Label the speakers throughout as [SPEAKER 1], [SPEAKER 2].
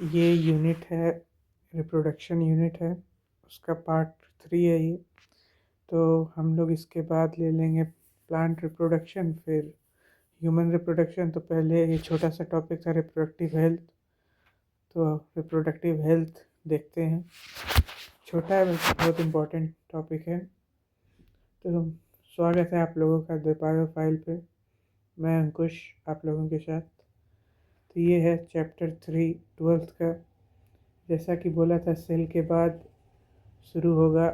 [SPEAKER 1] ये यूनिट है, reproduction unit है, उसका पार्ट 3 है ये। तो हम लोग इसके बाद ले लेंगे प्लांट रिप्रोडक्शन, फिर ह्यूमन रिप्रोडक्शन। तो पहले ये छोटा सा टॉपिक था रिप्रोडक्टिव हेल्थ। तो रिप्रोडक्टिव हेल्थ देखते हैं, छोटा है बस बहुत इम्पोर्टेंट टॉपिक है। तो स्वागत है आप लोगों का द बायो फाइल पे। मैं अंकुश आप लोगों के साथ। तो ये है चैप्टर 3 ट्वेल्थ का। जैसा कि बोला था, सेल के बाद शुरू होगा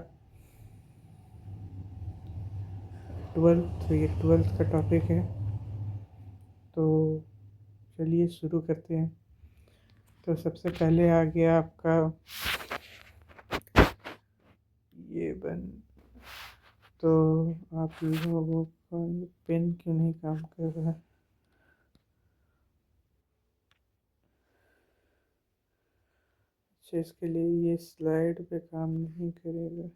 [SPEAKER 1] ट्वेल्थ। तो ये ट्वेल्थ का टॉपिक है। तो चलिए शुरू करते हैं। तो सबसे पहले आ गया आपका ये बन। तो आप लोगों का ये पेन क्यों नहीं काम कर रहा है? अच्छा, इसके लिए ये स्लाइड पे काम नहीं करेगा।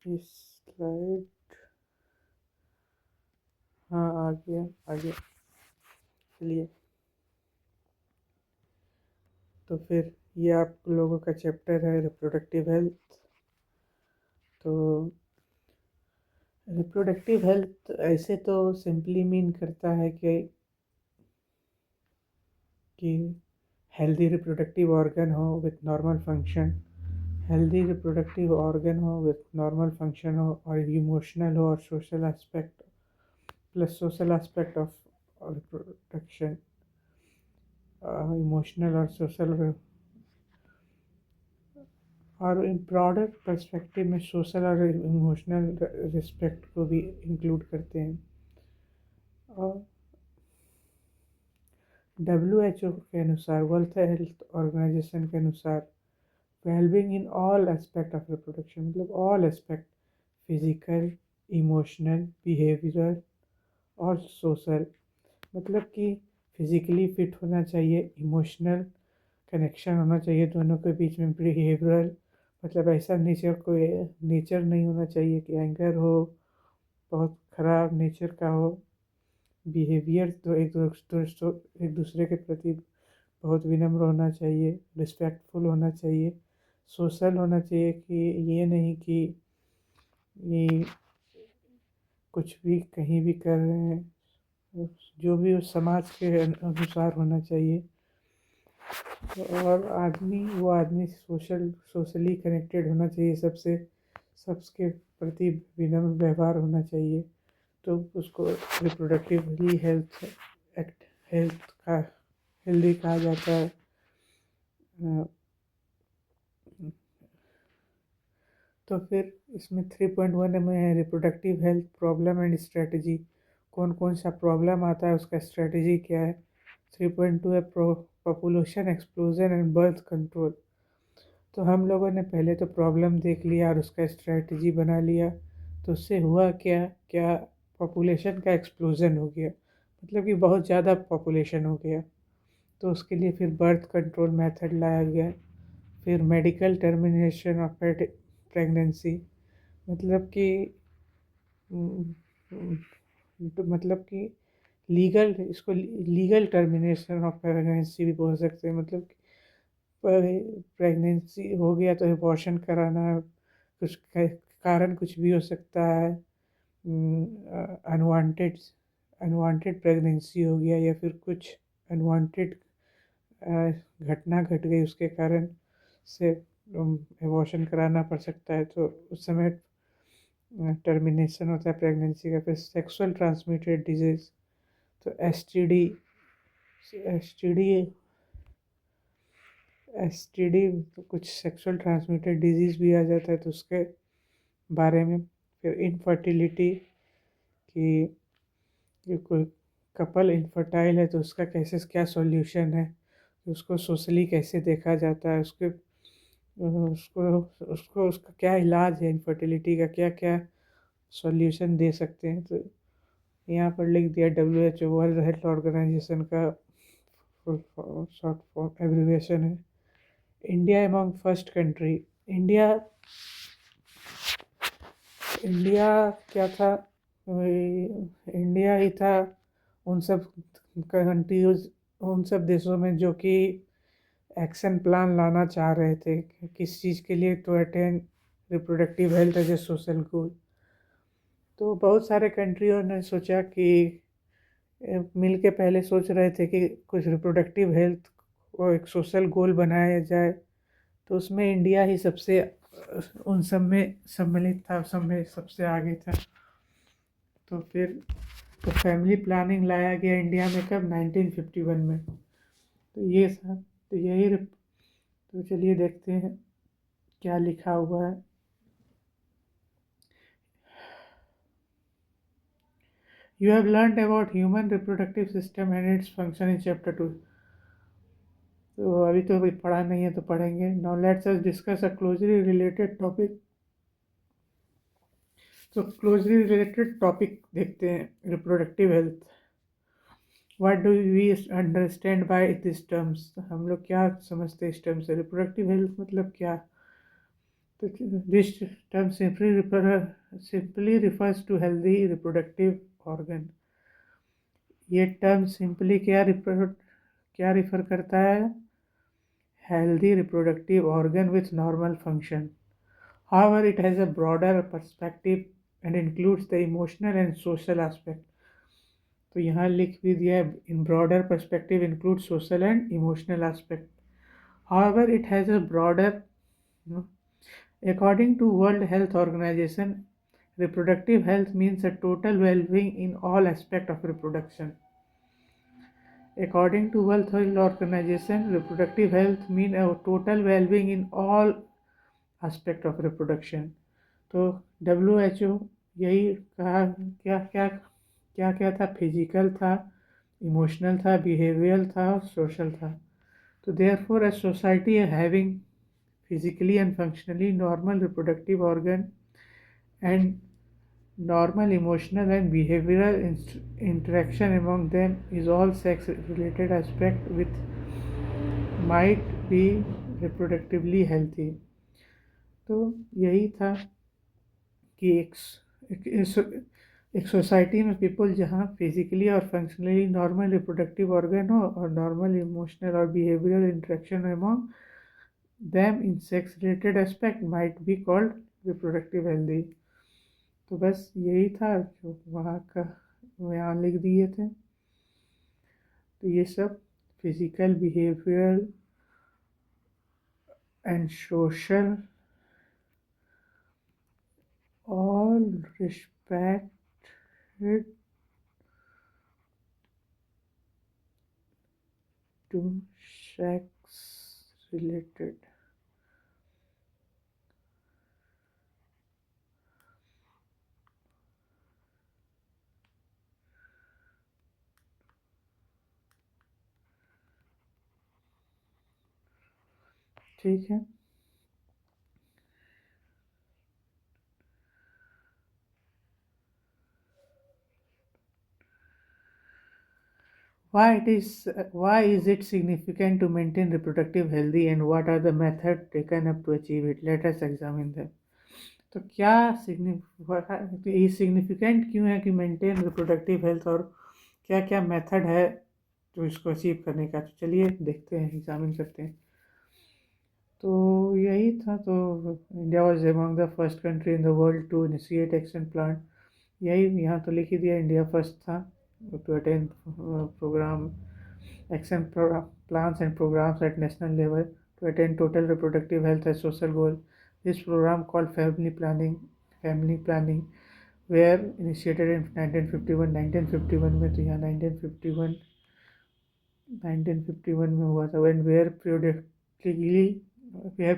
[SPEAKER 1] ये स्लाइड, हाँ आ गया आ गया। चलिए, तो फिर ये आप लोगों का चैप्टर है रिप्रोडक्टिव हेल्थ। तो रिप्रोडक्टिव हेल्थ ऐसे तो सिंपली मीन करता है कि हेल्दी रिप्रोडक्टिव ऑर्गन हो with normal function. Healthy reproductive organ हो विथ नॉर्मल फंक्शन हो और इमोशनल हो और social aspect, plus social aspect of reproduction, emotional और सोशल। और इन ब्रॉडर पर्सपेक्टिव में सोशल और इमोशनल रिस्पेक्ट को भी इंक्लूड करते हैं। और WHO के अनुसार, वर्ल्ड हेल्थ ऑर्गेनाइजेशन के अनुसार, wellbeing in all aspect of reproduction, मतलब all aspect, physical, emotional, behavioural और सोशल। मतलब कि फिजिकली फिट होना चाहिए, इमोशनल कनेक्शन होना चाहिए दोनों के बीच में, बिहेवियरल मतलब ऐसा नेचर नहीं होना चाहिए कि एंगर हो, बहुत ख़राब नेचर का हो। बिहेवियर तो एक दूसरे के प्रति बहुत विनम्र होना चाहिए, रिस्पेक्टफुल होना चाहिए। सोशल होना चाहिए कि ये नहीं कि ये कुछ भी कहीं भी कर रहे हैं, जो भी उस समाज के अनुसार होना चाहिए। और वो आदमी सोशली कनेक्टेड होना चाहिए सबसे, सबके प्रति विनम्र व्यवहार होना चाहिए। तो उसको रिप्रोडक्टिवली हेल्थ का हेल्दी कहा जाता है। तो फिर इसमें 3.1 में है reproductive health problem and strategy. कौन कौन सा प्रॉब्लम आता है, उसका स्ट्रेटजी क्या है। 3.2 है population explosion and birth control. तो हम लोगों ने पहले तो प्रॉब्लम देख लिया और उसका स्ट्रेटजी बना लिया। तो उससे हुआ क्या क्या, पॉपुलेशन का एक्सप्लोजन हो गया, मतलब कि बहुत ज़्यादा पॉपुलेशन हो गया। तो उसके लिए फिर बर्थ कंट्रोल मेथड लाया गया। फिर मेडिकल टर्मिनेशन ऑफ प्रेगनेंसी, मतलब कि मतलब कि इसको लीगल टर्मिनेशन ऑफ प्रेगनेंसी भी बोल सकते हैं। मतलब प्रेगनेंसी हो गया तो अबॉर्शन कराना, कारण कुछ भी हो सकता है। अनवांटेड अनवांटेड प्रेगनेंसी हो गया, या फिर कुछ अनवांटेड घटना घट गई, उसके कारण से अबॉर्शन कराना पड़ सकता है। तो उस समय टर्मिनेशन होता है प्रेगनेंसी का। फिर सेक्सुअल ट्रांसमिटेड डिजीज़, तो एस टी डी तो कुछ सेक्सुअल ट्रांसमिटेड डिजीज़ भी आ जाता है, तो उसके बारे में। फिर इनफर्टिलिटी, कि कोई कपल इनफर्टाइल है तो उसका कैसे क्या सॉल्यूशन है, उसको सोशली कैसे देखा जाता है, उसको उसको उसका क्या इलाज है, इनफर्टिलिटी का क्या क्या सॉल्यूशन दे सकते हैं। तो यहाँ पर लिख दिया WHO, वर्ल्ड हेल्थ ऑर्गेनाइजेशन का शॉर्ट फॉर्म एब्रीविएशन है। India among first country. India India क्या था, इंडिया ही था उन सब कंट्रीज, उन सब देशों में जो कि एक्शन प्लान लाना चाह रहे थे किस चीज़ के लिए, to attain reproductive health as a social goal. तो बहुत सारे कंट्रियों ने सोचा कि मिल के पहले सोच रहे थे कि कुछ रिप्रोडक्टिव हेल्थ को एक सोशल गोल बनाया जाए। तो उसमें इंडिया ही सबसे उन सब में सम्मिलित था, सब में सबसे आगे था। तो फिर तो फैमिली प्लानिंग लाया गया इंडिया में कब, 1951 में। तो ये था, तो यही तो चलिए देखते हैं क्या लिखा हुआ है। You have learned about human reproductive system and its function in chapter 2. तो अभी तो पढ़ा नहीं है तो पढ़ेंगे। Now let's us discuss a closely related topic. तो closely related topic देखते हैं, reproductive health. What do we understand by these terms? हम लोग क्या समझते हैं इस term से? reproductive health मतलब क्या? तो this term simply refers to healthy reproductive organ. ये टर्म सिंपली क्या रिफर करता है? Healthy reproductive organ with normal function. However, it has a broader perspective and includes the emotional and social aspect. तो यहाँ लिख भी दिया है, in broader perspective includes social and emotional aspect. However, it has a broader, according to World Health Organization, reproductive health means a total well-being in all aspects of reproduction. According to World Health Organization, reproductive health means a total well-being in all aspect of reproduction. तो WHO यही कहा, क्या क्या क्या क्या था? Physical था, emotional था, बिहेवियरल था और सोशल था। तो therefore a society having physically and functionally normal reproductive organ and normal emotional and behavioral interaction among them is all sex related aspect with might be reproductively healthy. तो यही था कि एक सोसाइटी में पीपल जहाँ physically और functionally normal reproductive organ हो और नॉर्मल इमोशनल और behavioural interaction among them in sex related aspect might be called reproductive healthy. तो बस यही था जो वहाँ का यहाँ लिख दिए थे। तो ये सब physical, behavioural and social all respected to sex related। ठीक है। Why is it significant to maintain reproductive healthy and what are the methods taken up to achieve it? Let us examine them. तो क्या significant क्यों है कि maintain reproductive health, और क्या क्या मेथड है जो इसको अचीव करने का? तो चलिए देखते हैं, एग्जामिन करते हैं। तो यही था। तो India was among the first country in the world to initiate action plan. यही यहाँ तो लिख ही दिया, इंडिया फर्स्ट था to attend program action plans and programs at national level to attain total reproductive health as social goal. This program called family planning were initiated in 1951 में। तो यहाँ 1951 में हुआ था। when were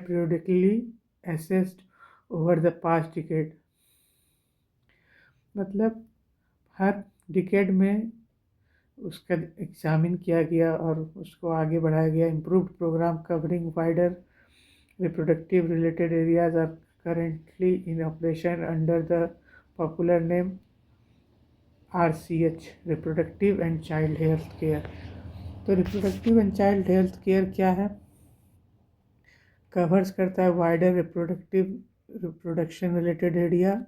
[SPEAKER 1] periodically assessed over the past decade। मतलब हर decade में उसका examine किया गया और उसको आगे बढ़ाया गया। Improved programme covering wider reproductive related areas are currently in operation under the popular name RCH, reproductive and child health care. तो reproductive and child health care क्या है? कवर्स करता है wider reproduction related area,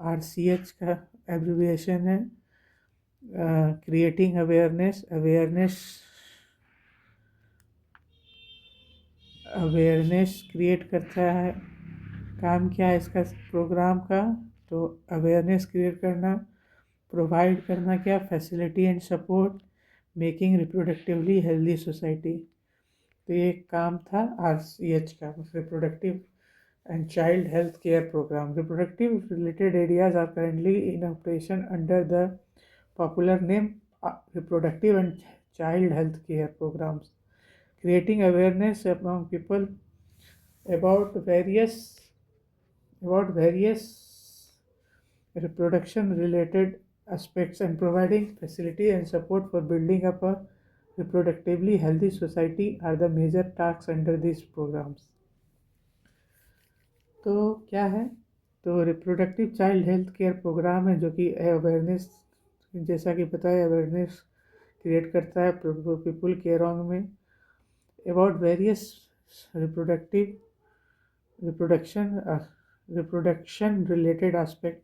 [SPEAKER 1] RCH का abbreviation है creating awareness. Awareness create करता है। काम क्या है इसका प्रोग्राम का? तो अवेयरनेस क्रिएट करना, प्रोवाइड करना क्या, facility and support, making reproductively healthy society. तो ये काम था RCH का, reproductive and child health care programme. Reproductive related areas are currently in operation under the popular name reproductive and child health care programmes, creating awareness among people about various reproduction related aspects and providing facility and support for building up a reproductively healthy society are the major tasks under these programs। तो क्या है? तो reproductive child health care programme है जो कि awareness, जैसा कि पता है, अवेयरनेस क्रिएट करता है पीपल के अराउंड में about various reproduction related aspect।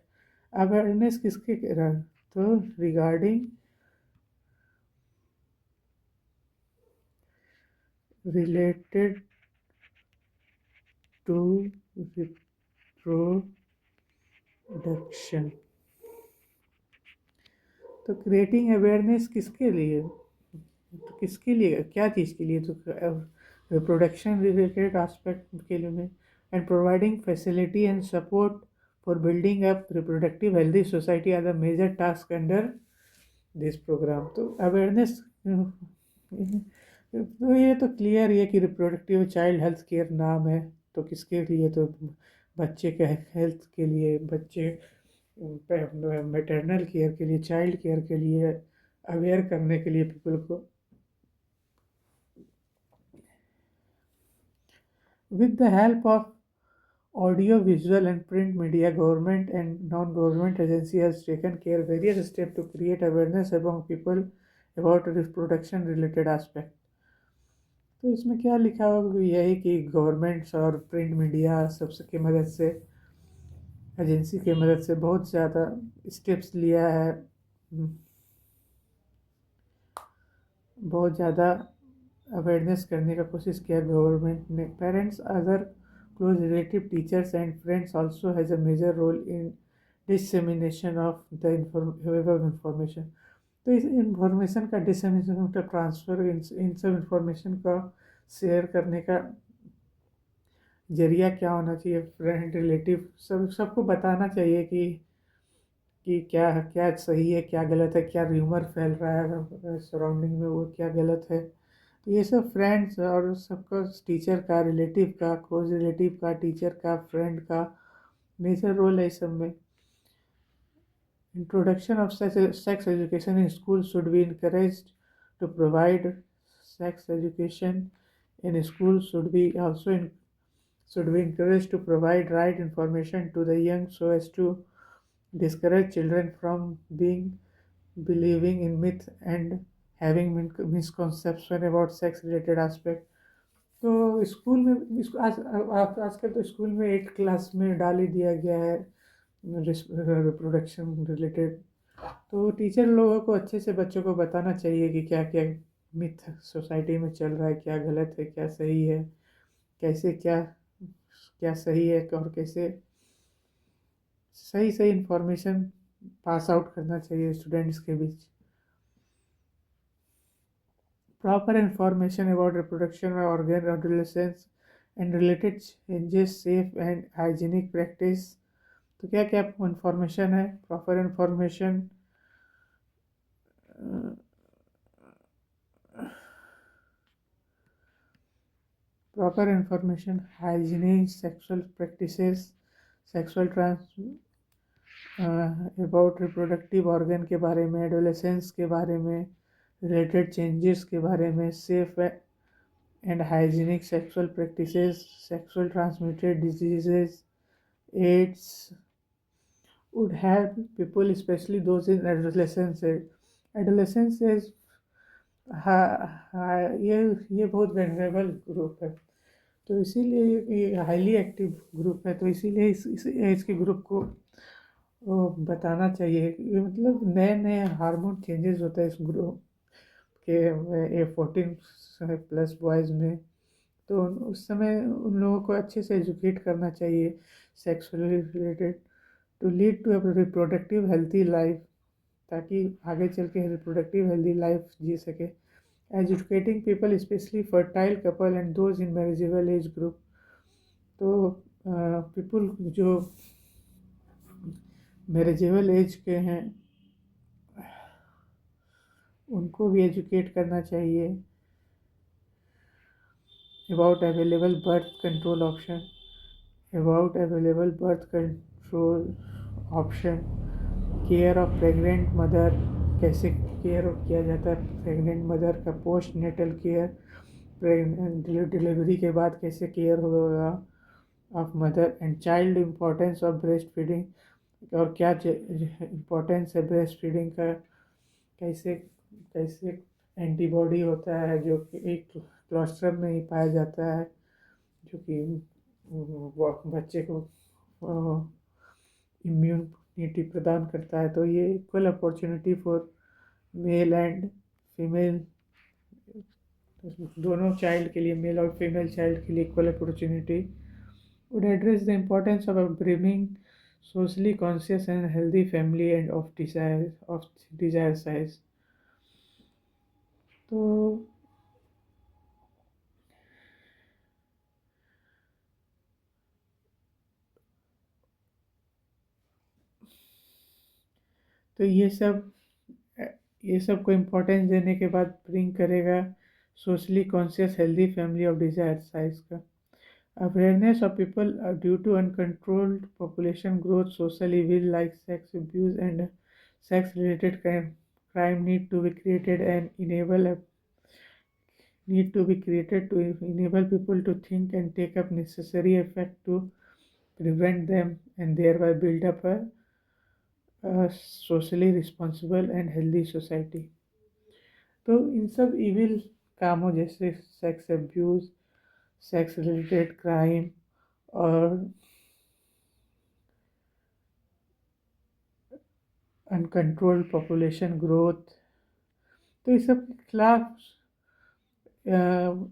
[SPEAKER 1] Awareness किसके तो रिगार्डिंग रिलेटेड टू रिप्रोडक्शन। तो क्रिएटिंग अवेयरनेस किसके लिए? तो किसके लिए, क्या चीज़ के लिए? तो रिप्रोडक्शन रिलेटेड एस्पेक्ट के लिए में, and providing facility and support for building up reproductive healthy society are the major task under this programme. तो अवेयरनेस, तो ये तो क्लियर है कि रिप्रोडक्टिव चाइल्ड हेल्थ केयर नाम है, तो किसके लिए? तो बच्चे के हेल्थ के लिए, बच्चे मैटरनल केयर के लिए, चाइल्ड केयर के लिए अवेयर करने के लिए पीपल को। With the help of audio, visual and print media, government and non-government agency has taken care various steps to create awareness among people about reproduction related aspect। तो इसमें क्या लिखा होगा? यही कि गवर्नमेंट्स और प्रिंट मीडिया सबसे की मदद से, एजेंसी की मदद से बहुत ज़्यादा स्टेप्स लिया है, बहुत ज़्यादा अवेयरनेस करने का कोशिश किया गवर्नमेंट ने। Parents, other close relative, teachers and friends also has a major role in dissemination of the information. तो इस इंफॉर्मेशन का डिसमिनेशन का ट्रांसफ़र, इन सब इंफॉर्मेशन का शेयर करने का जरिया क्या होना चाहिए? फ्रेंड, रिलेटिव, सबको बताना चाहिए कि क्या क्या सही है, क्या गलत है, क्या र्यूमर फैल रहा है सराउंडिंग में, वो क्या गलत है। तो ये सब फ्रेंड्स और सबका, टीचर का, रिलेटिव का, क्लोज रिलेटिव का, टीचर का, फ्रेंड का मेजर रोल है इस सब में। Introduction of sex education in schools should be encouraged to provide sex education in schools should be encouraged to provide right information to the young so as to discourage children from believing in myth and having misconception about sex related aspect। तो school में आजकल तो school में 8 class में डाल ही दिया गया है रिप्रोडक्शन रिलेटेड। तो टीचर लोगों को अच्छे से बच्चों को बताना चाहिए कि क्या क्या मिथ सोसाइटी में चल रहा है, क्या गलत है, क्या सही है, कैसे क्या क्या सही है, और कैसे सही सही इंफॉर्मेशन पास आउट करना चाहिए स्टूडेंट्स के बीच। Proper information about reproduction of organ, adolescence and related changes, safe and hygienic practice। तो क्या क्या इंफॉर्मेशन है? Proper information, hygienic, sexual practices, sexual about reproductive organ के बारे में, एडोलेसेंस के बारे में, रिलेटेड चेंजेस के बारे में, safe and hygienic sexual practices, sexual transmitted diseases, AIDS would help people, especially those in adolescence। Adolescence age ये बहुत वेनरेबल ग्रुप है, तो इसीलिए ये हाईली एक्टिव ग्रुप है, तो इसीलिए इस एज के ग्रुप को वो बताना चाहिए। ये मतलब नए नए हार्मोन चेंजेस होता है इस ग्रुप के ये 14 प्लस बॉयज़ में। तो उस समय उन लोगों को अच्छे से एजुकेट करना चाहिए sexually related, to lead to a reproductive healthy life, ताकि आगे चल के रिप्रोडक्टिव हेल्थी लाइफ जी सके। Educating people specially fertile couple and those in marriageable age group. तो पीपल जो मैरिजेबल एज के हैं उनको भी एजुकेट करना चाहिए about available birth control option, about available birth control option, care of pregnant mother, कैसे केयर किया जाता है प्रेग्नेंट मदर का, पोस्ट नेटल केयर, डिलीवरी के बाद कैसे केयर होगा of mother and child, importance of breast feeding, और क्या इम्पोर्टेंस है ब्रेस्ट फीडिंग का, कैसे कैसे एंटीबॉडी होता है जो कि एक क्लोस्ट्रम में ही पाया जाता है, जो कि बच्चे को इम्यूनिटी प्रदान करता है। तो ये equal opportunity for male and female, दोनों चाइल्ड के लिए, मेल और फीमेल चाइल्ड के लिए equal opportunity, would address the importance of upbringing socially conscious and healthy family and of desire size। तो तो ये सब को इम्पोर्टेंस देने के बाद ब्रिंग करेगा socially conscious healthy family of desire size का। Awareness of people due to uncontrolled population growth, social evil like sex abuse and sex related crime need to be created to enable people to think and take up necessary effect to prevent them and thereby build up a socially responsible and healthy society। तो इन सब evil कामों जैसे sex abuse, sex related crime और uncontrolled population growth, तो इस सब के खिलाफ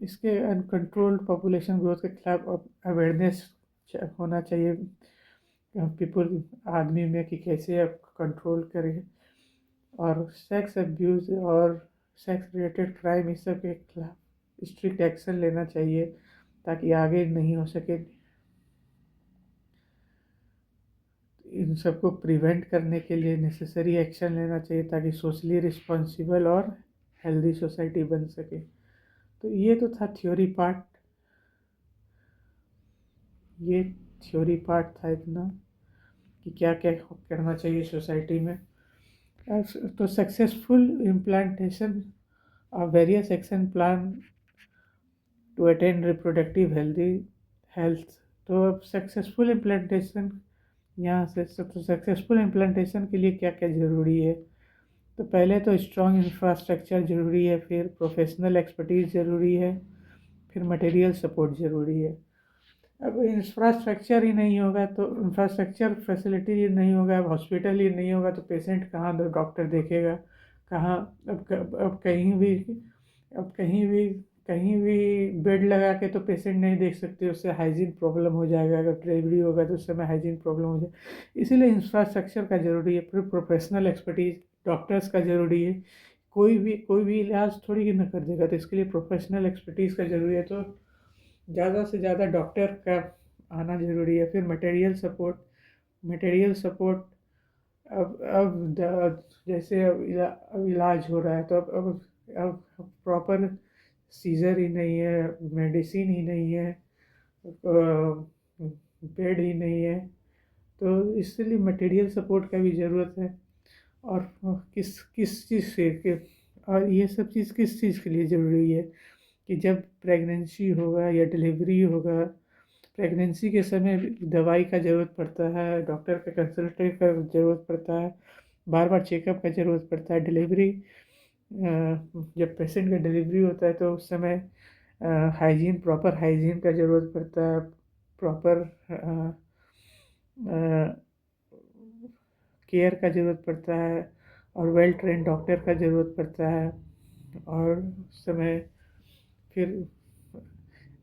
[SPEAKER 1] इसके अनकंट्रोल्ड पॉपुलेशन ग्रोथ के खिलाफ अवेयरनेस होना चाहिए पीपल आदमी में कि कैसे आप कंट्रोल करें, और सेक्स अब्यूज़ और सेक्स रिलेटेड क्राइम इस सब के खिलाफ स्ट्रिक्ट एक्शन लेना चाहिए ताकि आगे नहीं हो सके। इन सबको प्रिवेंट करने के लिए नेसेसरी एक्शन लेना चाहिए ताकि सोशली रिस्पॉन्सिबल और हेल्दी सोसाइटी बन सके। तो ये तो था थ्योरी पार्ट, ये थ्योरी पार्ट था इतना कि क्या क्या करना चाहिए सोसाइटी में। तो successful implantation of various action plan to attain reproductive healthy health. तो अब सक्सेसफुल इम्प्लांटेशन यहाँ से तो सक्सेसफुल इम्प्लांटेशन के लिए क्या क्या ज़रूरी है। तो पहले तो स्ट्रॉन्ग इंफ्रास्ट्रक्चर ज़रूरी है, फिर प्रोफेशनल एक्सपर्टीज़ ज़रूरी है, फिर मटेरियल सपोर्ट ज़रूरी है। अब इंफ्रास्ट्रक्चर ही नहीं होगा तो इंफ्रास्ट्रक्चर फैसिलिटी ही नहीं होगा, हॉस्पिटल ही नहीं होगा तो पेशेंट कहाँ डॉक्टर देखेगा, कहाँ। अब कहीं भी बेड लगा के तो पेशेंट नहीं देख सकते, उससे हाइजीन प्रॉब्लम हो जाएगा। अगर डिलीवरी होगा तो उस समय हाइजीन प्रॉब्लम हो जाए, इसीलिए इंफ्रास्ट्रक्चर का ज़रूरी है। फिर प्रोफेशनल एक्सपर्टीज़ डॉक्टर्स का ज़रूरी है, कोई भी इलाज थोड़ी कि ना कर देगा, तो इसके लिए प्रोफेशनल एक्सपर्टीज़ का ज़रूरी है। तो ज़्यादा से ज़्यादा डॉक्टर का आना ज़रूरी है। फिर मटेरियल सपोर्ट जैसे अब इलाज हो रहा है तो अब प्रॉपर सीजर ही नहीं है, मेडिसिन ही नहीं है, बेड ही नहीं है, तो इसलिए मटेरियल सपोर्ट का भी ज़रूरत है। और किस किस चीज़ से और ये सब चीज़ किस चीज़ के लिए ज़रूरी है कि जब प्रेगनेंसी होगा या डिलीवरी होगा, प्रेगनेंसी के समय दवाई का ज़रूरत पड़ता है, डॉक्टर का कंसल्टेंट का ज़रूरत पड़ता है, बार बार चेकअप का ज़रूरत पड़ता है। जब पेशेंट का डिलीवरी होता है तो उस समय प्रॉपर हाइजीन का ज़रूरत पड़ता है, प्रॉपर केयर का ज़रूरत पड़ता है और वेल ट्रेन डॉक्टर का ज़रूरत पड़ता है। और उस समय फिर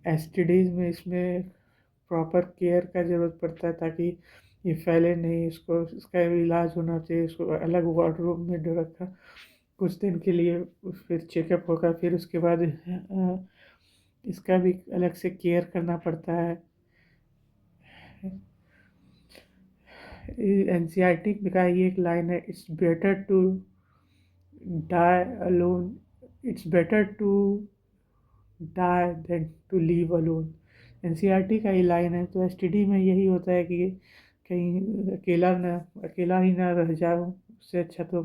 [SPEAKER 1] एसटीडीज़ में इसमें प्रॉपर केयर का ज़रूरत पड़ता है ताकि ये फैले नहीं, इसका इलाज होना चाहिए। इसको अलग वार्डरूम में रखा कुछ दिन के लिए, फिर चेकअप होगा, फिर उसके बाद इसका भी अलग से केयर करना पड़ता है। एनसीईआरटी का ये एक लाइन है, it's better to die alone, it's better to die than to live alone. NCERT का ये लाइन है। तो एसटीडी में यही होता है कि कहीं अकेला ही ना रह जाओ, उससे अच्छा तो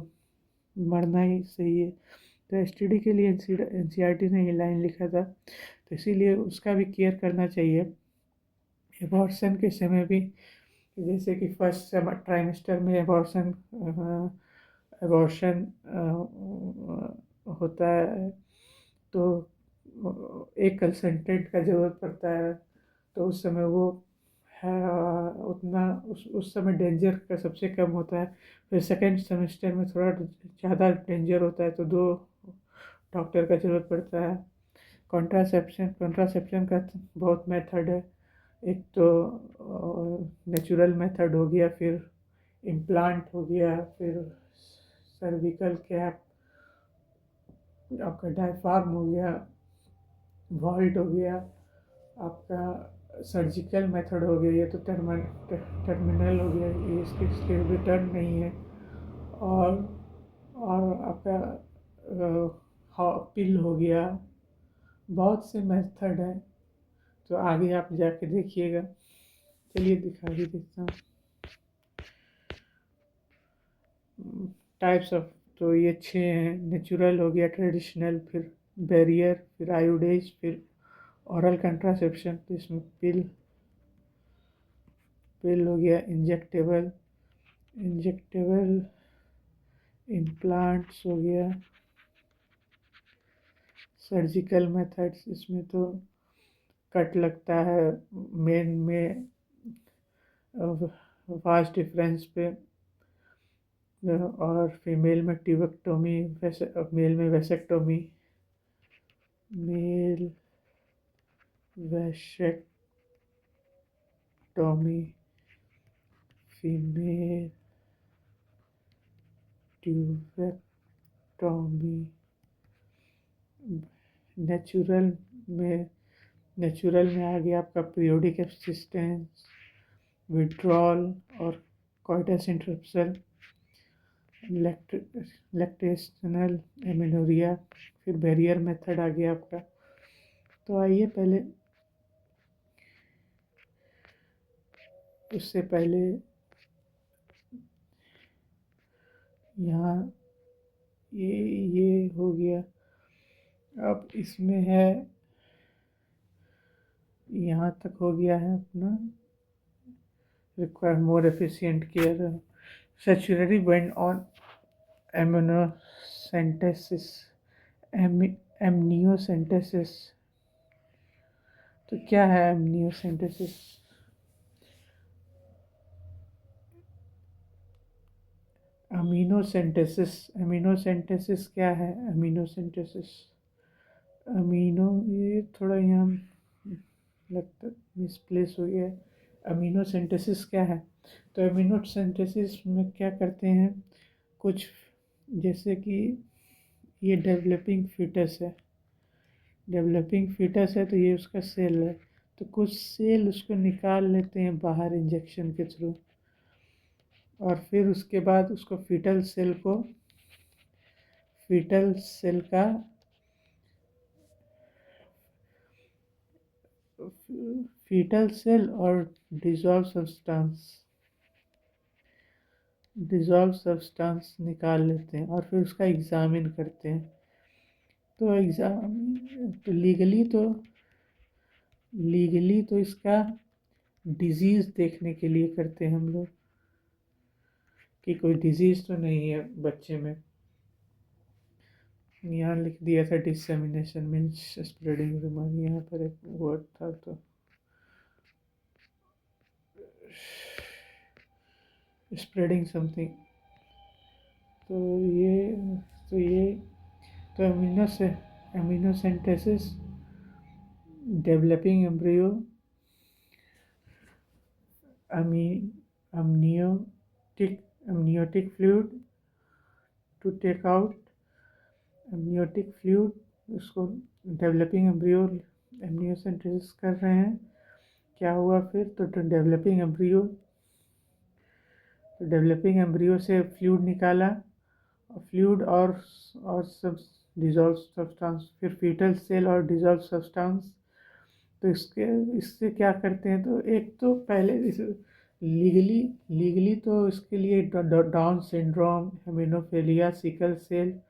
[SPEAKER 1] मरना ही सही है। तो एसटीडी के लिए एनसीईआरटी ने ये लाइन लिखा था, तो इसीलिए उसका भी केयर करना चाहिए। एबॉर्शन के समय भी, जैसे कि फर्स्ट ट्राइमेस्टर में एबॉर्शन होता है, तो एक कंसल्टेंट का ज़रूरत पड़ता है। तो उस समय वो है उतना उस समय डेंजर का सबसे कम होता है। फिर सेकेंड सेमेस्टर में थोड़ा ज़्यादा डेंजर होता है, तो 2 डॉक्टर का ज़रूरत पड़ता है। कॉन्ट्रासेप्शन का बहुत मेथड है। एक तो नेचुरल मेथड हो गया, फिर इम्प्लांट हो गया, फिर सर्विकल कैप, आपका डायफ्राम हो गया, वॉल्ट हो गया, आपका सर्जिकल मेथड हो गया। ये तो टर्मिनल हो गया, ये इसके रिटर्न नहीं है। और आपका पिल हो गया, बहुत से मेथड हैं। तो आगे आप जाके देखिएगा। चलिए दिखा भी देता हूँ टाइप्स ऑफ। तो ये 6 हैं। नेचुरल हो गया, ट्रेडिशनल, फिर बैरियर, फिर आयोडेज, फिर औरल कंट्रासेप्शन। तो इसमें पिल हो गया, इंजेक्टेबल इम्प्लांट्स हो गया, सर्जिकल मेथड्स, इसमें तो कट लगता है मेन में वास्ट डिफरेंस पे, और फीमेल में ट्यूबेक्टोमी, मेल में vasectomy, male vasectomy, female tubectomy. Natural में आ गया आपका पीरियोडिक असिस्टेंस, विड्रॉल और कॉइटस इंटरप्शन, लैक्टेशनल एमेनोरिया, फिर बैरियर मेथड आ गया आपका। तो आइए पहले, उससे पहले यहाँ ये हो गया। अब इसमें है, यहाँ तक हो गया है अपना। Require more efficient care, statutory ban on amniocentesis, amniocentesis. तो क्या है एमनियोसेंटेसिस? अमीनोसेंटेसिस क्या है? ये थोड़ा यहाँ लगता मिसप्लेस हो गया है। अमीनोसेंटेसिस क्या है? तो अमीनोसेंटेसिस में क्या करते हैं, कुछ जैसे कि ये डेवलपिंग फीटस है, तो ये उसका सेल है। तो कुछ सेल उसको निकाल लेते हैं बाहर इंजेक्शन के थ्रू, और फिर उसके बाद उसको फीटल सेल का फीटल सेल और डिजॉल्व सब्सटेंस निकाल लेते हैं, और फिर उसका एग्जामिन करते हैं। तो लीगली तो इसका डिजीज़ देखने के लिए करते हैं हम लोग, कि कोई डिजीज़ तो नहीं है बच्चे में। यहाँ लिख दिया था डिसेमिनेशन मीन्स स्प्रेडिंग बीमारी, यहाँ पर एक वर्ड था, तो स्प्रेडिंग समथिंग तो ये तो ये तो अमीनो सिंथेसिस, डेवलपिंग एम्ब्रियो, अमी amniotic amniotic fluid to take out amniotic fluid, उसको डेवलपिंग एम्ब्रियो एमनियोसेंटेसिस कर रहे हैं। क्या हुआ फिर? तो डेवलपिंग एम्ब्रियो से फ्लूइड निकाला, फ्लूइड और सब डिजॉल्व सब्सटेंस, फिर फीटल सेल और डिजॉल्व सब्सटेंस। तो इससे क्या करते हैं? तो एक तो पहले लीगली तो इसके लिए डाउन सिंड्रोम, हेमिनोफीलिया, सिकल सेल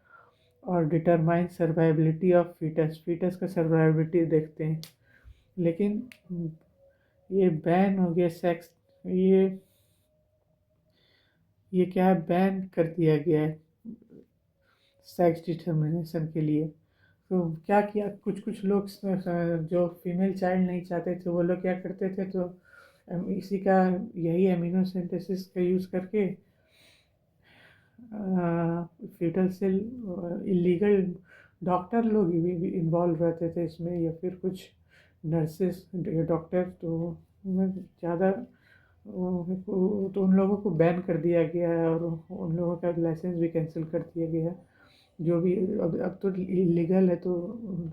[SPEAKER 1] और डिटरमाइन सर्वाइबिलिटी ऑफ फीटस का सर्वाइबिलिटी देखते हैं। लेकिन ये बैन हो गया सेक्स, ये क्या है, बैन कर दिया गया है सेक्स डिटर्मिनेशन के लिए। तो क्या किया, कुछ लोग जो फीमेल चाइल्ड नहीं चाहते थे वो लोग क्या करते थे, तो इसी का यही एमिनो सिंथेसिस का यूज़ करके फीटल सेल, इलीगल डॉक्टर लोग इन्वॉल्व रहते थे इसमें, या फिर कुछ नर्सेस डॉक्टर, तो ज़्यादा तो उन लोगों को बैन कर दिया गया है और उन लोगों का लाइसेंस भी कैंसिल कर दिया गया है। जो भी अब तो इलीगल है, तो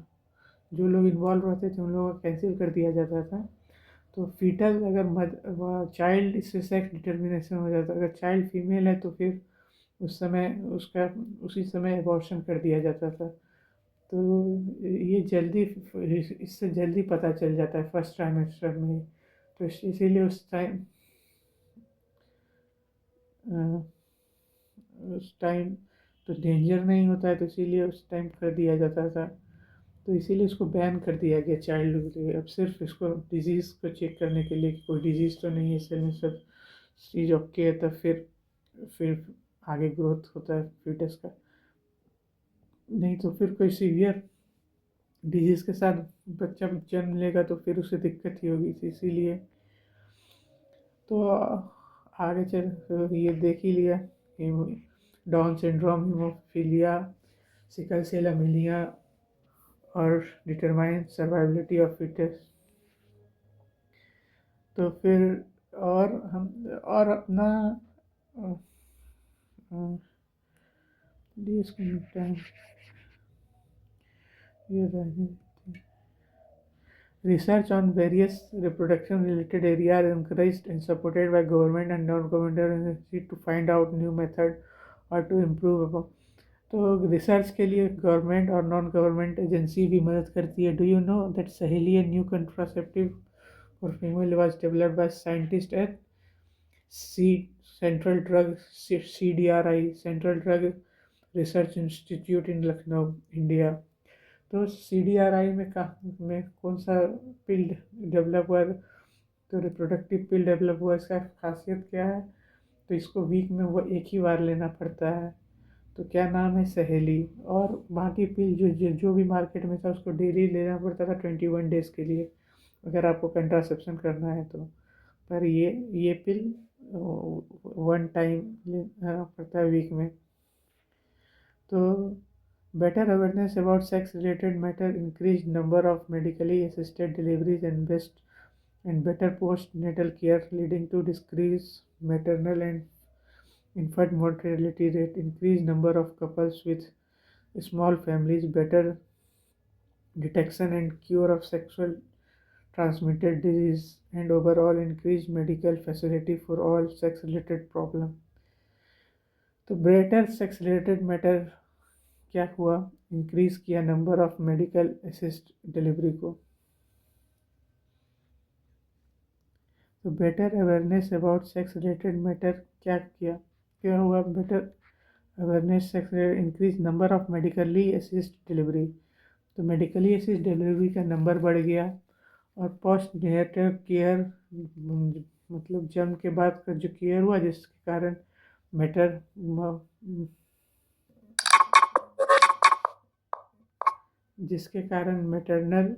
[SPEAKER 1] जो लोग इन्वॉल्व रहते थे उन लोगों का कैंसिल कर दिया जाता था। तो फीटल अगर चाइल्ड, इससे सेक्स डिटर्मिनेशन हो जाता, अगर चाइल्ड फीमेल है तो फिर उस समय उसी समय अबॉर्शन कर दिया जाता था। तो ये जल्दी, इससे जल्दी पता चल जाता है फर्स्ट ट्राइमेस्टर में ही। तो इसीलिए उस टाइम तो डेंजर नहीं होता है, तो इसीलिए उस टाइम कर दिया जाता था। तो इसीलिए इसको बैन कर दिया गया चाइल्ड के लिए। अब सिर्फ इसको डिजीज़ को चेक करने के लिए कि कोई डिजीज़ तो नहीं है, सेल में सब चीज़ ओके है, तब फिर आगे ग्रोथ होता है फीटस का। नहीं तो फिर कोई सीवियर डिजीज़ के साथ बच्चा जन्म लेगा तो फिर उसे दिक्कत ही होगी। इसीलिए तो आगे चल ये देख ही लिया, Down syndrome, haemophilia, sickle cell anaemia और डिटरमाइन सर्वाइबिलिटी ऑफ फिटेस्ट। तो फिर और अपना इसको निपटाएं, ये research on various reproduction-related areas are encouraged and supported by government and non-governmental agencies to find out new method or to improve upon. तो research के लिए गवर्नमेंट और नॉन गवर्नमेंट एजेंसी भी मदद करती है। डू यू नो दैट सहेली, a new contraceptive for female, was developed by scientists at Central Drug CDRI, Central Drug Research Institute in Lucknow, India। तो CDRI में कौन सा पिल डेवलप हुआ, तो रिप्रोडक्टिव पिल डेवलप हुआ। इसका खासियत क्या है? तो इसको वीक में वो एक ही बार लेना पड़ता है। तो क्या नाम है? सहेली। और बाकी पिल जो भी मार्केट में था उसको डेली लेना पड़ता था 21 डेज़ के लिए, अगर आपको कंट्रासेप्शन करना है तो। पर ये पिल वन टाइम लेना पड़ता है वीक में। तो better awareness about sex-related matter, increased number of medically assisted deliveries, and better postnatal care, leading to decreased maternal and infant mortality rate, increased number of couples with small families, better detection and cure of sexual transmitted disease, and overall increased medical facility for all sex-related problems. तो better sex related matter क्या हुआ? Increase किया number of medical assist delivery को। तो better awareness about sex related matter क्या हुआ? Better awareness sex increase number of medically assist delivery. तो medically assist delivery का नंबर बढ़ गया। और पोस्ट नेटल केयर, मतलब जन्म के बाद का जो केयर हुआ, जिसके कारण मैटरनल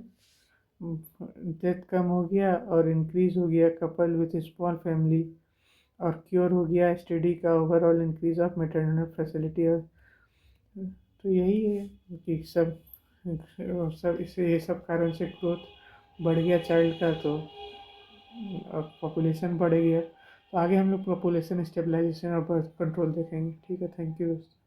[SPEAKER 1] डेथ कम हो गया और इंक्रीज हो गया कपल विथ स्मॉल फैमिली। और क्योर हो गया एसटीडी का, overall increase of maternal facility. तो यही है कि सब इसे ये सब कारण से ग्रोथ बढ़ गया चाइल्ड का, तो अब पॉपुलेशन बढ़ गया। तो आगे हम लोग पॉपुलेशन स्टेबलाइजेशन और बर्थ कंट्रोल देखेंगे। ठीक है, थैंक यू दोस्तों।